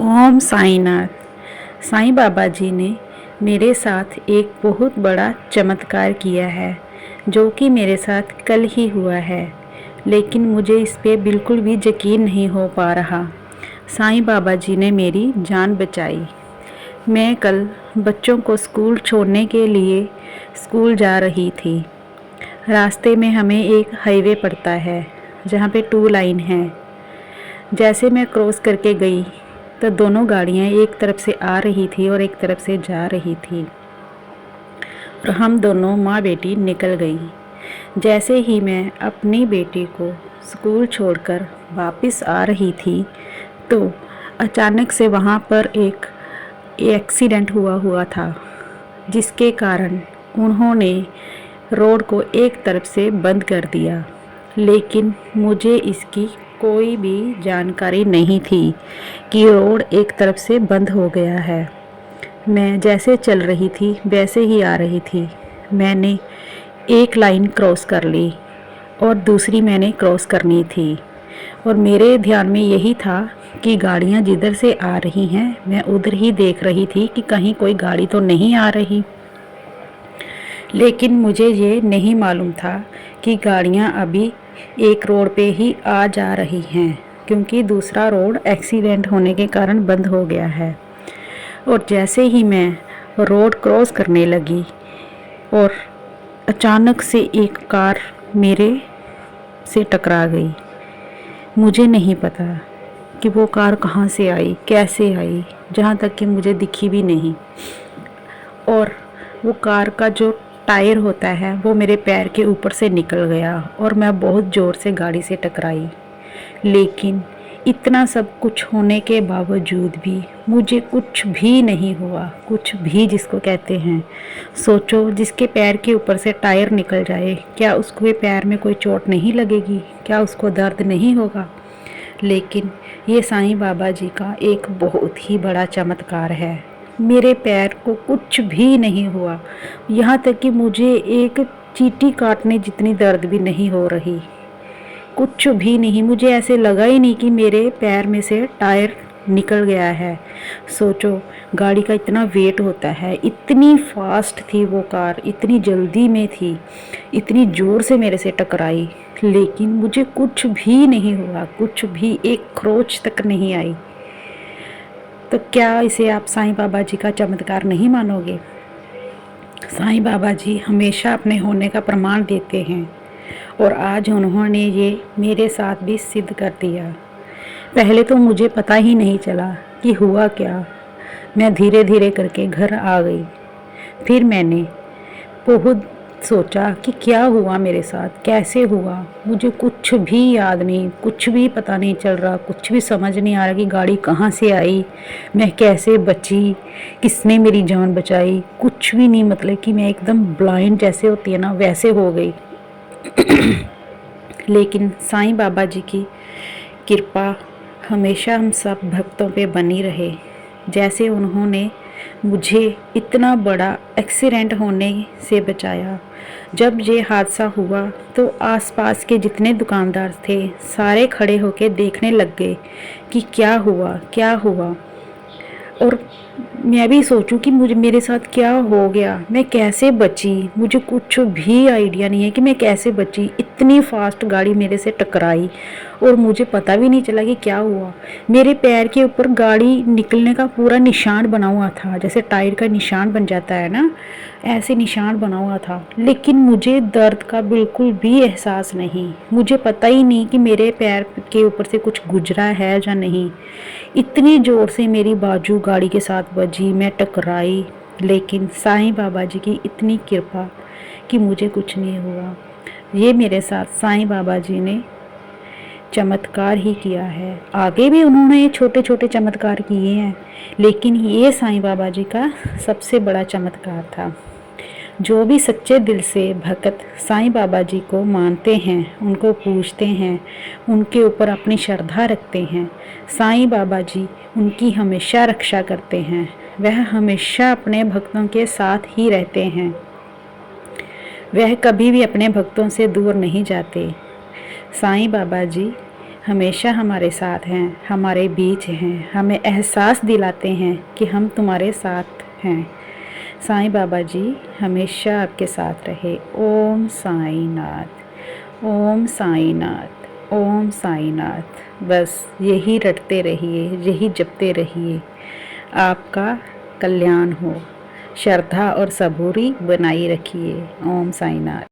ओम साईनाथ। साईं बाबा जी ने मेरे साथ एक बहुत बड़ा चमत्कार किया है, जो कि मेरे साथ कल ही हुआ है, लेकिन मुझे इस पे बिल्कुल भी यकीन नहीं हो पा रहा। साईं बाबा जी ने मेरी जान बचाई। मैं कल बच्चों को स्कूल छोड़ने के लिए स्कूल जा रही थी। रास्ते में हमें एक हाईवे पड़ता है, जहाँ पे 2 लाइन है। जैसे मैं क्रॉस करके गई तो दोनों गाड़ियाँ एक तरफ से आ रही थी और एक तरफ से जा रही थी, और हम दोनों माँ बेटी निकल गई। जैसे ही मैं अपनी बेटी को स्कूल छोड़कर वापस आ रही थी, तो अचानक से वहाँ पर एक एक्सीडेंट हुआ था, जिसके कारण उन्होंने रोड को एक तरफ से बंद कर दिया। लेकिन मुझे इसकी कोई भी जानकारी नहीं थी कि रोड एक तरफ से बंद हो गया है। मैं जैसे चल रही थी वैसे ही आ रही थी। मैंने एक लाइन क्रॉस कर ली और दूसरी मैंने क्रॉस करनी थी, और मेरे ध्यान में यही था कि गाड़ियाँ जिधर से आ रही हैं मैं उधर ही देख रही थी कि कहीं कोई गाड़ी तो नहीं आ रही। लेकिन मुझे ये नहीं मालूम था कि गाड़ियाँ अभी एक रोड पे ही आ जा रही हैं, क्योंकि दूसरा रोड एक्सीडेंट होने के कारण बंद हो गया है। और जैसे ही मैं रोड क्रॉस करने लगी, और अचानक से एक कार मेरे से टकरा गई। मुझे नहीं पता कि वो कार कहाँ से आई, कैसे आई, जहाँ तक कि मुझे दिखी भी नहीं। और वो कार का जो टायर होता है वो मेरे पैर के ऊपर से निकल गया, और मैं बहुत ज़ोर से गाड़ी से टकराई। लेकिन इतना सब कुछ होने के बावजूद भी मुझे कुछ भी नहीं हुआ, कुछ भी जिसको कहते हैं। सोचो, जिसके पैर के ऊपर से टायर निकल जाए, क्या उसके पैर में कोई चोट नहीं लगेगी? क्या उसको दर्द नहीं होगा? लेकिन ये साईं बाबा जी का एक बहुत ही बड़ा चमत्कार है। मेरे पैर को कुछ भी नहीं हुआ, यहाँ तक कि मुझे एक चींटी काटने जितनी दर्द भी नहीं हो रही, कुछ भी नहीं। मुझे ऐसे लगा ही नहीं कि मेरे पैर में से टायर निकल गया है। सोचो, गाड़ी का इतना वेट होता है, इतनी फास्ट थी वो कार, इतनी जल्दी में थी, इतनी ज़ोर से मेरे से टकराई, लेकिन मुझे कुछ भी नहीं हुआ, कुछ भी, एक खरोंच तक नहीं आई। तो क्या इसे आप साईं बाबा जी का चमत्कार नहीं मानोगे? साईं बाबा जी हमेशा अपने होने का प्रमाण देते हैं, और आज उन्होंने ये मेरे साथ भी सिद्ध कर दिया। पहले तो मुझे पता ही नहीं चला कि हुआ क्या। मैं धीरे धीरे करके घर आ गई। फिर मैंने बहुत सोचा कि क्या हुआ मेरे साथ, कैसे हुआ। मुझे कुछ भी याद नहीं, कुछ भी पता नहीं चल रहा, कुछ भी समझ नहीं आ रहा कि गाड़ी कहाँ से आई, मैं कैसे बची, किसने मेरी जान बचाई, कुछ भी नहीं। मतलब कि मैं एकदम ब्लाइंड जैसे होती है ना, वैसे हो गई। लेकिन साईं बाबा जी की कृपा हमेशा हम सब भक्तों पे बनी रहे। जैसे उन्होंने मुझे इतना बड़ा एक्सीडेंट होने से बचाया। जब ये हादसा हुआ तो आसपास के जितने दुकानदार थे सारे खड़े होके देखने लग गए कि क्या हुआ, क्या हुआ। और मैं भी सोचूं कि मुझे, मेरे साथ क्या हो गया, मैं कैसे बची। मुझे कुछ भी आइडिया नहीं है कि मैं कैसे बची। इतनी फास्ट गाड़ी मेरे से टकराई और मुझे पता भी नहीं चला कि क्या हुआ। मेरे पैर के ऊपर गाड़ी निकलने का पूरा निशान बना हुआ था, जैसे टायर का निशान बन जाता है ना, ऐसे निशान बना हुआ था। लेकिन मुझे दर्द का बिल्कुल भी एहसास नहीं। मुझे पता ही नहीं कि मेरे पैर के ऊपर से कुछ गुजरा है या नहीं। इतनी ज़ोर से मेरी बाजू गाड़ी के साथ बजी, मैं टकराई। लेकिन साईं बाबा जी की इतनी कृपा कि मुझे कुछ नहीं हुआ। ये मेरे साथ साईं बाबा जी ने चमत्कार ही किया है। आगे भी उन्होंने छोटे छोटे चमत्कार किए हैं, लेकिन ये साईं बाबा जी का सबसे बड़ा चमत्कार था। जो भी सच्चे दिल से भक्त साईं बाबा जी को मानते हैं, उनको पूजते हैं, उनके ऊपर अपनी श्रद्धा रखते हैं, साईं बाबा जी उनकी हमेशा रक्षा करते हैं। वह हमेशा अपने भक्तों के साथ ही रहते हैं। वह कभी भी अपने भक्तों से दूर नहीं जाते। साईं बाबा जी हमेशा हमारे साथ हैं, हमारे बीच हैं, हमें एहसास दिलाते हैं कि हम तुम्हारे साथ हैं। साईं बाबा जी हमेशा आपके साथ रहे। ओम साईं नाथ, ओम साईं नाथ, ओम साईं नाथ। बस यही रटते रहिए, यही जपते रहिए, आपका कल्याण हो। श्रद्धा और सबूरी बनाई रखिए। ओम साईं नाथ।